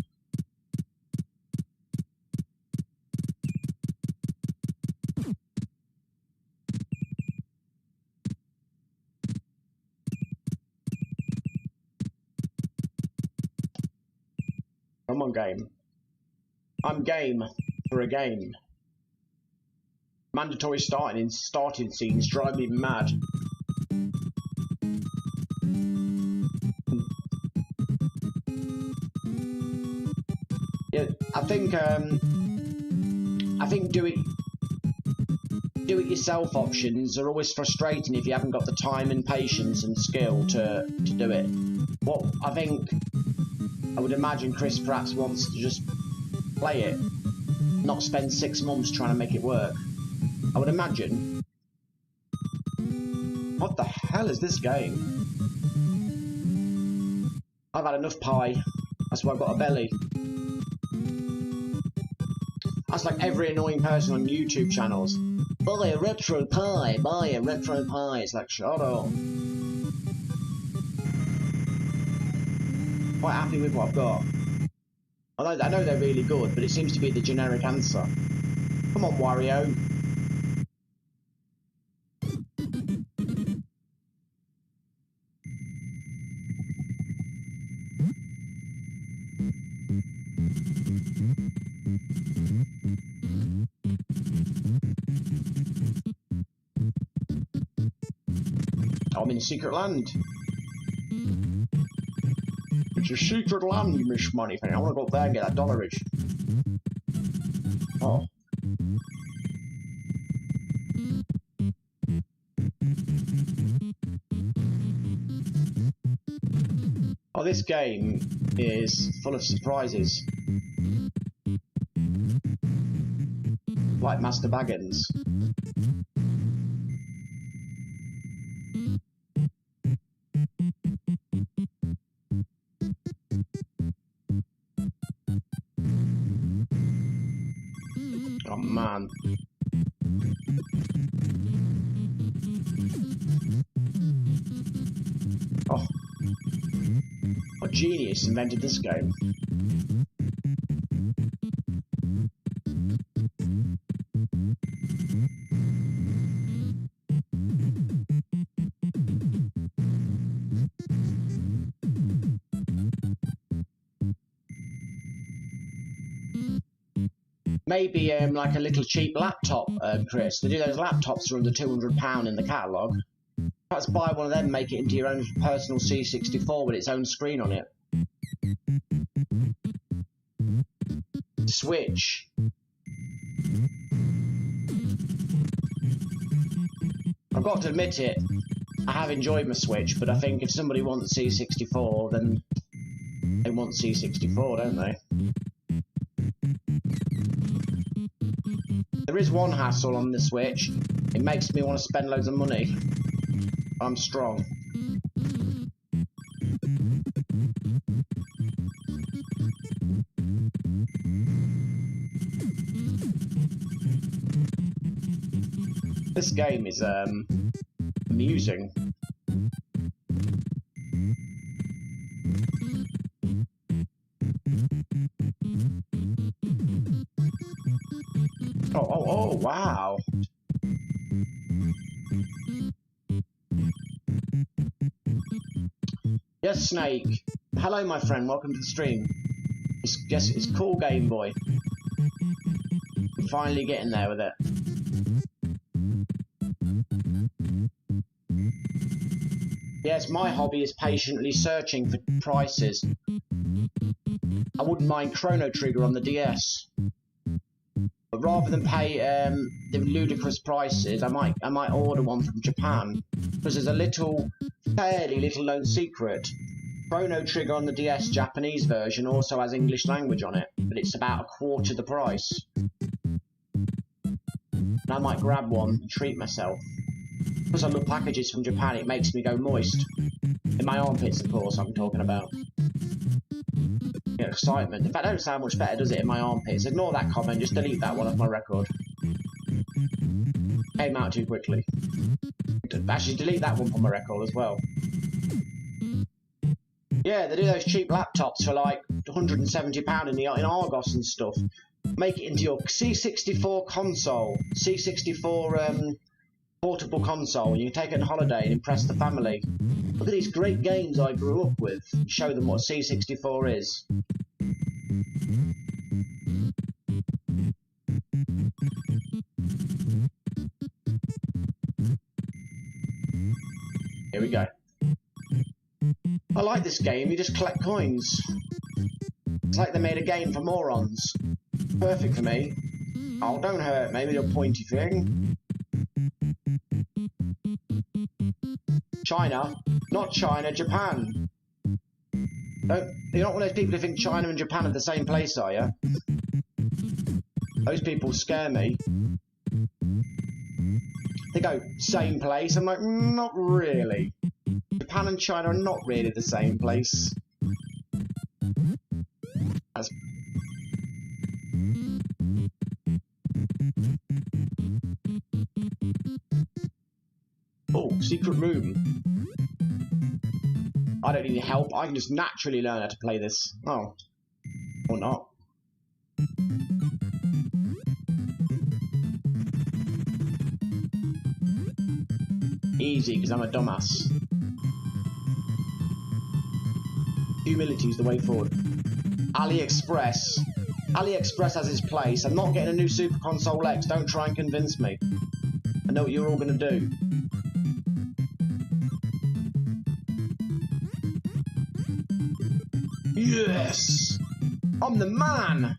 Come on, game. I'm game for a game. Mandatory starting scenes drive me mad. Yeah, I think do it yourself options are always frustrating if you haven't got the time and patience and skill to do it. What I would imagine Chris perhaps wants to just play it, not spend 6 months trying to make it work. I would imagine. What the hell is this game? I've had enough pie. That's why I've got a belly. That's like every annoying person on YouTube channels. Buy a retro pie, buy a retro pie. It's like, shut up. Quite happy with what I've got. I know they're really good, but it seems to be the generic answer. Come on, Wario. I'm in secret land. It's a secret land, you Miss Moneypenny. I want to go up there and get that dollarage. Oh. Oh, this game is full of surprises. Like Master Baggins. Oh man. genius invented this game. Maybe like a little cheap laptop, Chris. They do those laptops for under £200 in the catalogue. Perhaps buy one of them, make it into your own personal C64 with its own screen on it. Switch. I've got to admit it, I have enjoyed my Switch, but I think if somebody wants C64, then they want C64, don't they? There is one hassle on the Switch. It makes me want to spend loads of money. I'm strong. This game is amusing. Oh, wow. Yes, Snake. Hello, my friend. Welcome to the stream. It's cool, Game Boy. I'm finally getting there with it. Yes, my hobby is patiently searching for prices. I wouldn't mind Chrono Trigger on the DS. But rather than pay the ludicrous prices, I might order one from Japan. Because there's a fairly little known secret. Chrono Trigger on the DS Japanese version also has English language on it, but it's about a quarter the price. And I might grab one and treat myself. Because I love packages from Japan, it makes me go moist. In my armpits, of course, I'm talking about. Get excitement. In fact, I don't sound much better, does it, in my armpits? Ignore that comment, just delete that one off my record. Came out too quickly. Actually, delete that one from my record as well. Yeah, they do those cheap laptops for like £170 in Argos and stuff. Make it into your C64 console. C64 portable console. You can take it on holiday and impress the family. Look at these great games I grew up with. Show them what C64 is. Here we go. I like this game, you just collect coins. It's like they made a game for morons. Perfect for me. Oh, don't hurt me with your pointy thing. China? Not China, Japan. You're not one of those people who think China and Japan are the same place, are you? Those people scare me. They go, same place. I'm like, not really. Japan and China are not really the same place. That's... Oh, secret room. I don't need help. I can just naturally learn how to play this. Oh. Or not. Easy, because I'm a dumbass. Humility is the way forward. AliExpress. AliExpress has its place. I'm not getting a new Super Console X. Don't try and convince me. I know what you're all going to do. Yes! I'm the man!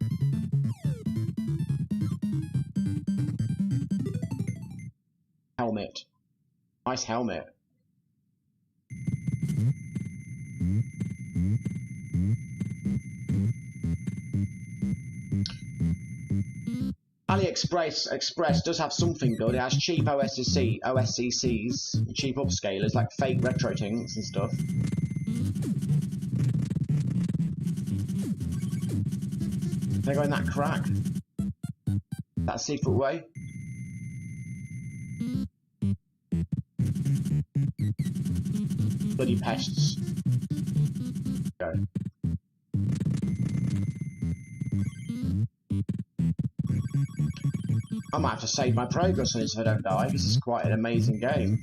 Helmet. Nice helmet. AliExpress does have something good. It has cheap OSCCs, cheap upscalers, like fake retro things and stuff. They go in that crack. That secret way. Bloody pests. go. I might have to save my progress on this if I don't die. This is quite an amazing game.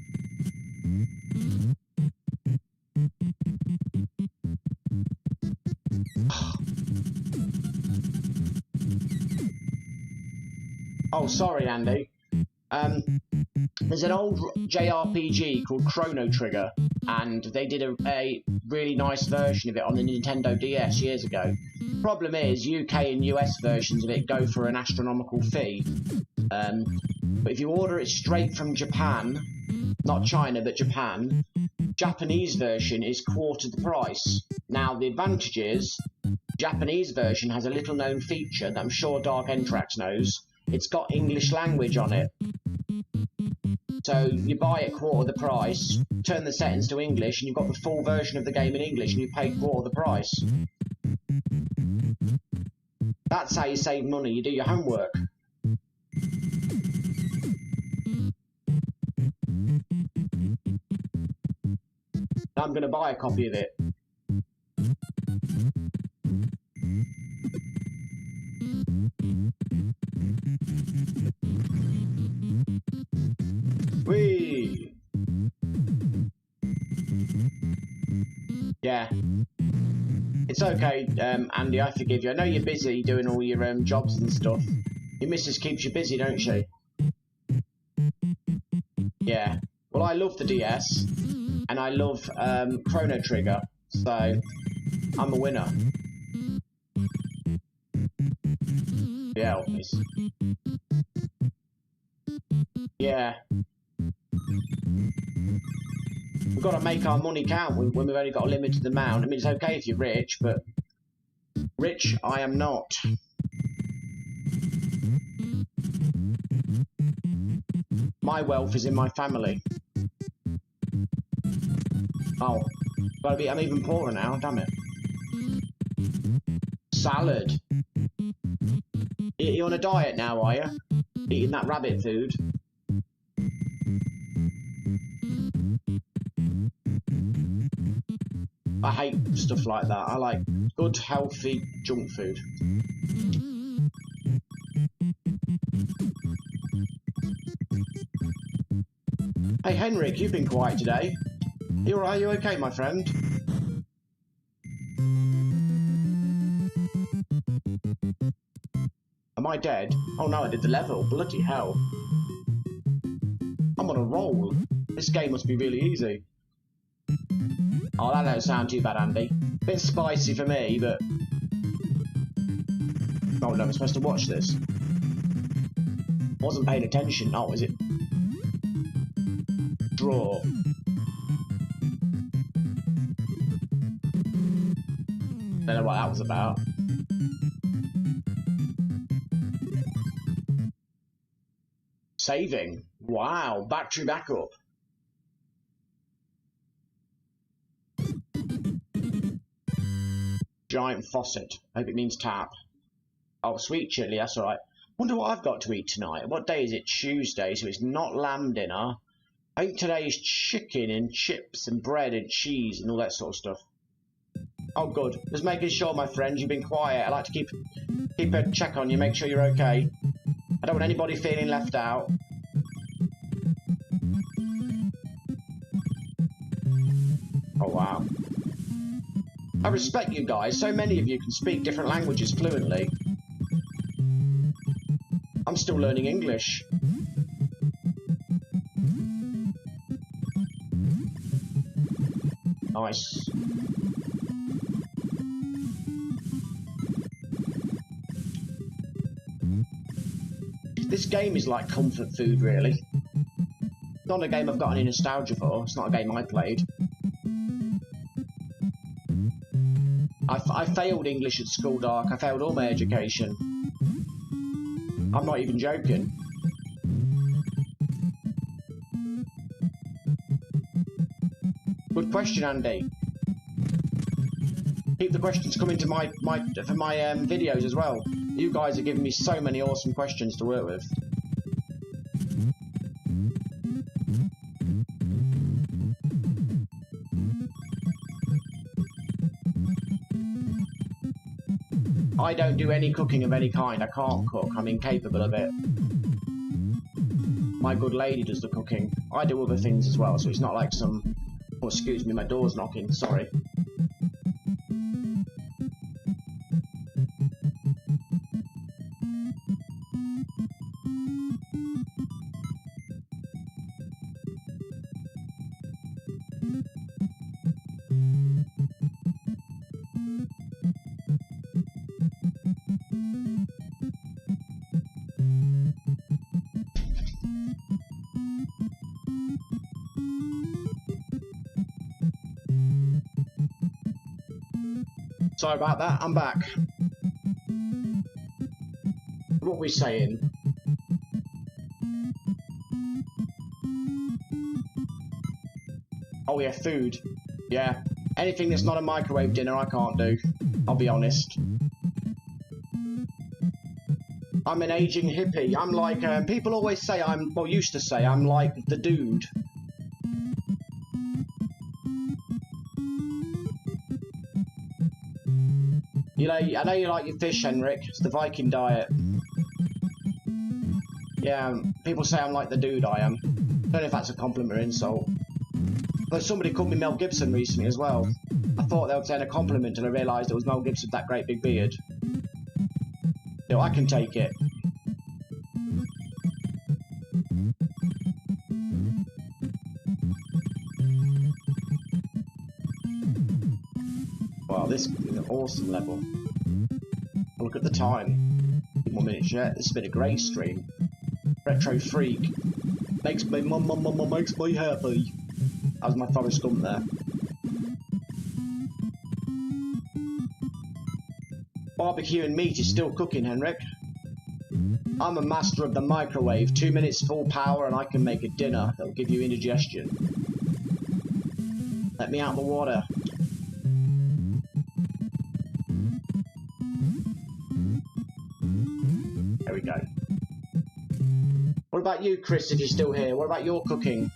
Oh, sorry, Andy. There's an old JRPG called Chrono Trigger, and they did a really nice version of it on the Nintendo DS years ago. Problem is, UK and US versions of it go for an astronomical fee. But if you order it straight from Japan, not China, but Japan, Japanese version is quarter the price. Now, the advantage is, Japanese version has a little known feature that I'm sure Dark Entrax knows. It's got English language on it. So you buy it quarter the price, turn the settings to English, and you've got the full version of the game in English, and you pay quarter the price. That's how you save money. You do your homework. I'm going to buy a copy of it. Whee! Yeah. It's okay, Andy, I forgive you. I know you're busy doing all your jobs and stuff. Your missus keeps you busy, don't she? Yeah. Well, I love the DS, and I love Chrono Trigger, so I'm a winner. Yeah, obviously. Yeah. We've got to make our money count when we've only got a limited amount. I mean, it's okay if you're rich, but rich I am not. My wealth is in my family. Oh, I'm even poorer now, damn it. Salad. You on a diet now, are you? Eating that rabbit food? I hate stuff like that. I like good, healthy junk food. Hey, Henrik, you've been quiet today. Are you okay, my friend? Am I dead? Oh no, I did the level. Bloody hell. I'm on a roll. This game must be really easy. Oh, that don't sound too bad, Andy. Bit spicy for me, but... Oh no, I'm supposed to watch this. Wasn't paying attention. Oh, is it? Draw. Don't know what that was about. Saving. Wow, battery backup. Giant faucet. Hope it means tap. Oh, sweet chili, that's alright. Wonder what I've got to eat tonight. What day is it? Tuesday, so it's not lamb dinner. I think today is chicken and chips and bread and cheese and all that sort of stuff. Oh, good. Just making sure, my friend, you've been quiet. I like to keep a check on you, make sure you're okay. I don't want anybody feeling left out. Oh, wow. I respect you guys. So many of you can speak different languages fluently. I'm still learning English. Nice. This game is like comfort food, really. It's not a game I've got any nostalgia for. It's not a game I played. I failed English at school, Dark. I failed all my education. I'm not even joking. Good question, Andy. Keep the questions coming to my videos as well. You guys are giving me so many awesome questions to work with. I don't do any cooking of any kind. I can't cook. I'm incapable of it. My good lady does the cooking. I do other things as well, so it's not like some... Oh, excuse me, my door's knocking. Sorry. Sorry about that, I'm back. What were we saying? Oh yeah, food. Yeah. Anything that's not a microwave dinner I can't do. I'll be honest. I'm an aging hippie. I'm like, people always say I'm, well, used to say I'm like the dude. You know, I know you like your fish, Henrik. It's the Viking diet. Yeah, people say I'm like the dude I am. Don't know if that's a compliment or insult. But somebody called me Mel Gibson recently as well. I thought they were saying a compliment until I realised it was Mel Gibson with that great big beard. You know, I can take it. Wow, this is an awesome level. Look at the time. 1 minute yet. This has been a great stream. Retro Freak. Makes me makes me happy. That was my Forrest Gump there. Barbecue and meat is still cooking, Henrik. I'm a master of the microwave. 2 minutes full power and I can make a dinner that'll give you indigestion. Let me out of the water. There we go. What about you, Chris, if you're still here? What about your cooking?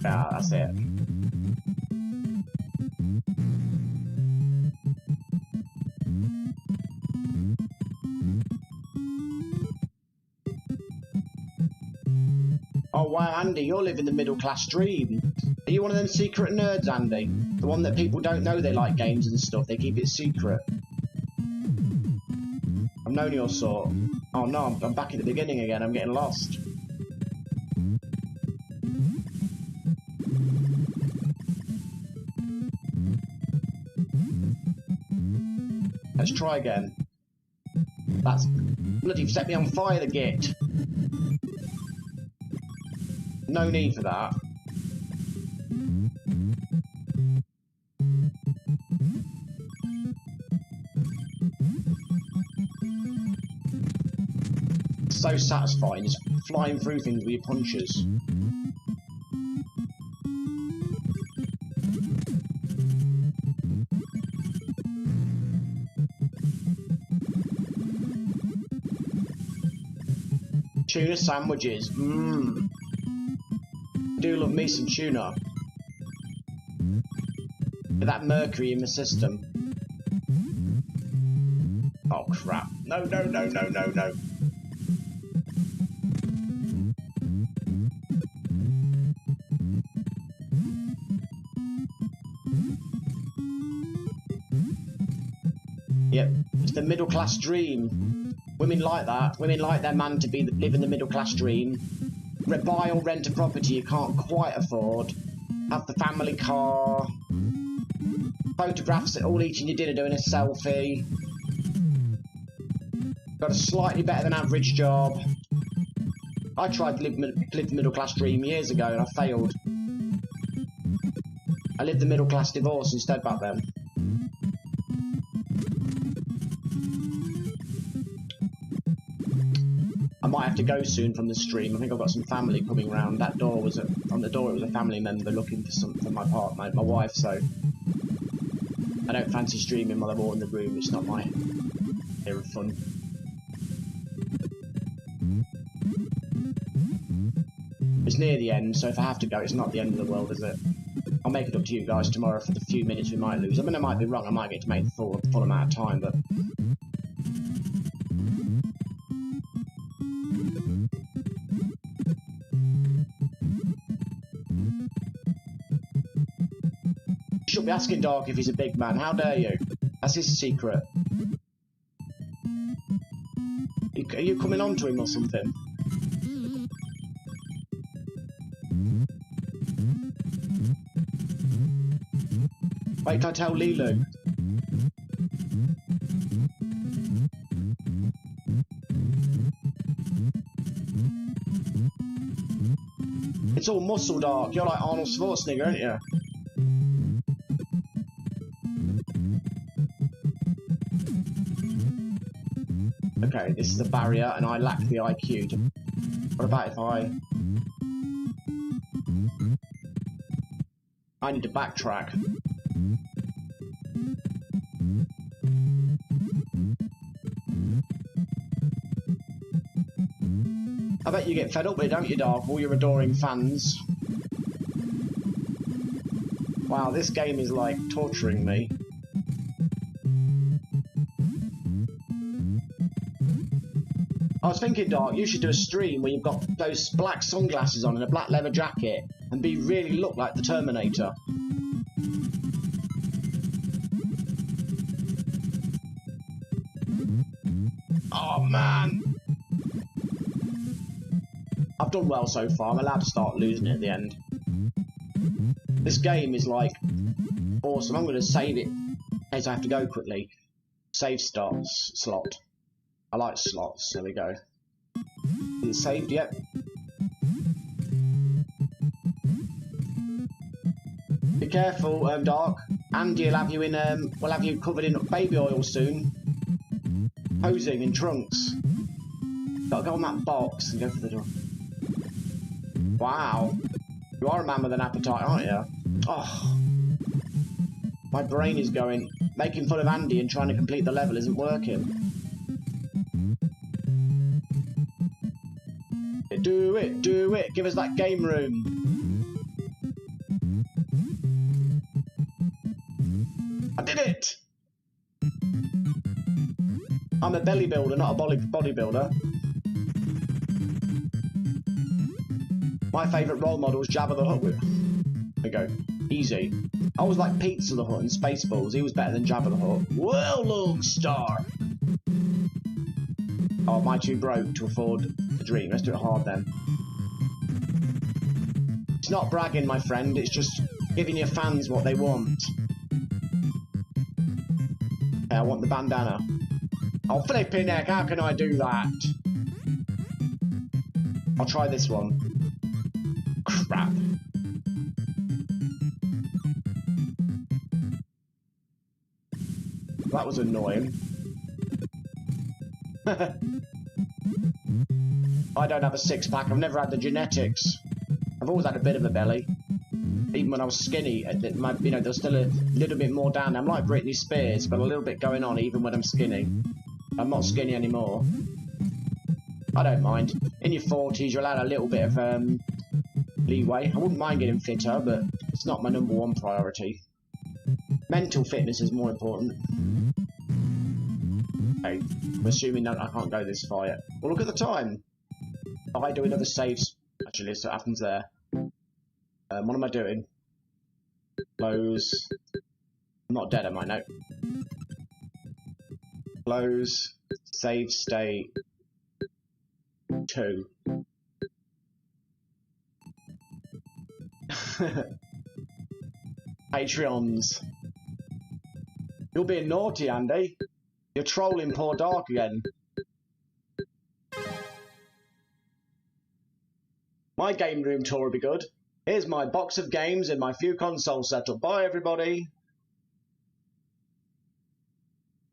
Ah, that's it. Oh wow, Andy, you're living the middle class dream. Are you one of them secret nerds, Andy? The one that people don't know they like games and stuff, they keep it secret. I've known your sort. Oh no, I'm back at the beginning again, I'm getting lost. Let's try again. That's bloody set me on fire, the git. No need for that. So satisfying, just flying through things with your punches. Tuna sandwiches, mmm. Do love me some tuna. With that mercury in the system. Oh crap. No, no, no, no, no, no. Yep, it's the middle class dream. Women like that. Women like their man to be living the middle class dream. Buy or rent a property you can't quite afford. Have the family car. Photographs all eating your dinner doing a selfie. Got a slightly better than average job. I tried to live the middle class dream years ago and I failed. I lived the middle class divorce instead back then. I might have to go soon from the stream. I think I've got some family coming round. That door was on the door. It was a family member looking for something for my wife. So I don't fancy streaming while they're all in the room. It's not my Here of fun. It's near the end, so if I have to go, it's not the end of the world, is it? I'll make it up to you guys tomorrow for the few minutes we might lose. I mean, I might be wrong. I might get to make the full amount of time, but... You should be asking Dark if he's a big man. How dare you? That's his secret. Are you coming on to him or something? Wait, can I tell Lilu? It's all muscle, Dark. You're like Arnold Schwarzenegger, aren't you? Okay, this is a barrier and I lack the IQ. What about if I need to backtrack. I bet you get fed up with it, don't you, Dark? All your adoring fans. Wow, this game is like torturing me. I was thinking, Dark, you should do a stream where you've got those black sunglasses on and a black leather jacket and really look like the Terminator. Oh, man. I've done well so far. I'm allowed to start losing it at the end. This game is, like, awesome. I'm going to save it in case I have to go quickly. Save slot. I like slots. There we go. Is it saved yet? Be careful, Dark. Andy will have you in. Will have you covered in baby oil soon. Posing in trunks. Gotta go on that box and go for the door. Wow. You are a man with an appetite, aren't you? Oh. My brain is going. Making fun of Andy and trying to complete the level isn't working. Do it, do it. Give us that game room. I did it! I'm a belly builder, not a bodybuilder. My favourite role model is Jabba the Hutt. There we go. Easy. I was like Pizza the Hutt in Spaceballs. He was better than Jabba the Hutt. Well, Lone Star. Oh, am I too broke to afford the dream? Let's do it hard then. It's not bragging, my friend. It's just giving your fans what they want. Okay, I want the bandana. Oh, flipping heck, how can I do that? I'll try this one. Crap. That was annoying. I don't have a six-pack. I've never had the genetics. I've always had a bit of a belly. Even when I was skinny, there's still a little bit more down there. I'm like Britney Spears, got a little bit going on even when I'm skinny. I'm not skinny anymore. I don't mind. In your 40s, you're allowed a little bit of leeway. I wouldn't mind getting fitter, but it's not my #1 priority. Mental fitness is more important. Okay, I'm assuming that I can't go this far yet. Well, look at the time. Oh, I do another saves. Actually, so it happens there. What am I doing? Close. I'm not dead, am I? No. Close. Save state. 2. Patreons. You're being naughty, Andy. You're trolling poor Dark again. My game room tour will be good. Here's my box of games and my few consoles set up. Bye, everybody.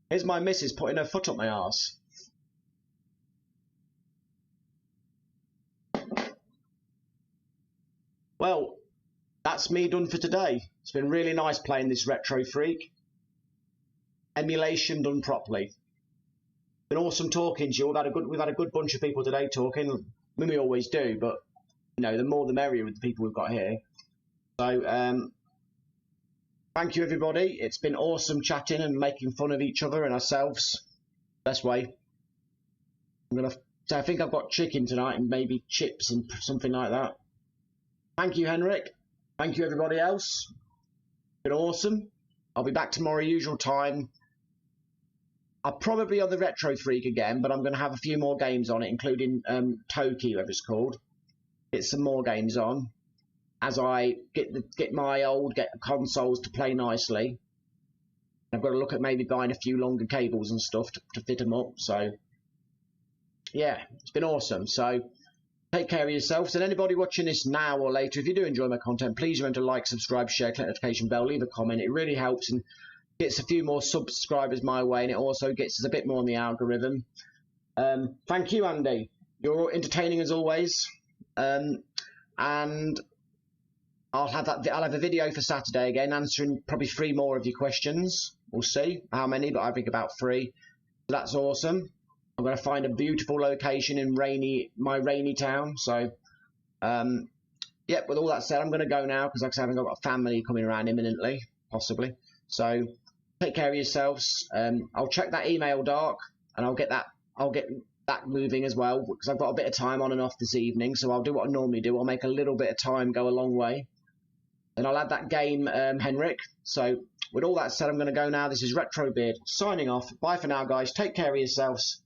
Here's my missus putting her foot up my arse. Well, that's me done for today. It's been really nice playing this Retro Freak. Emulation done properly. been awesome talking to you. We've had a good bunch of people today talking. I mean, we always do, but you know, the more the merrier with the people we've got here. So thank you, everybody. It's been awesome chatting and making fun of each other and ourselves. Best way. I think I've got chicken tonight and maybe chips and something like that. Thank you, Henrik. Thank you, everybody else. Been awesome. I'll be back tomorrow, usual time. I'll probably on the Retro Freak again, but I'm going to have a few more games on it, including Toki, whatever it's called. Get some more games on as I get my old consoles to play nicely. I've got to look at maybe buying a few longer cables and stuff to fit them up. So yeah, it's been awesome. So take care of yourselves, and anybody watching this now or later, if you do enjoy my content, please remember to like, subscribe, share, click the notification bell, leave a comment. It really helps and gets a few more subscribers my way, and it also gets us a bit more on the algorithm. Thank you, Andy. You're entertaining as always. And I'll have a video for Saturday again, answering probably 3 more of your questions. We'll see how many, but I think about 3. So that's awesome. I'm going to find a beautiful location in my rainy town. So, yeah, with all that said, I'm going to go now because, like I said, I've got a family coming around imminently, possibly. So, take care of yourselves. I'll check that email, Dark, and I'll get that moving as well because I've got a bit of time on and off this evening. So I'll do what I normally do. I'll make a little bit of time go a long way, and I'll add that game, Henrik. So, with all that said, I'm going to go now. This is Retrobeard signing off. Bye for now, guys. Take care of yourselves.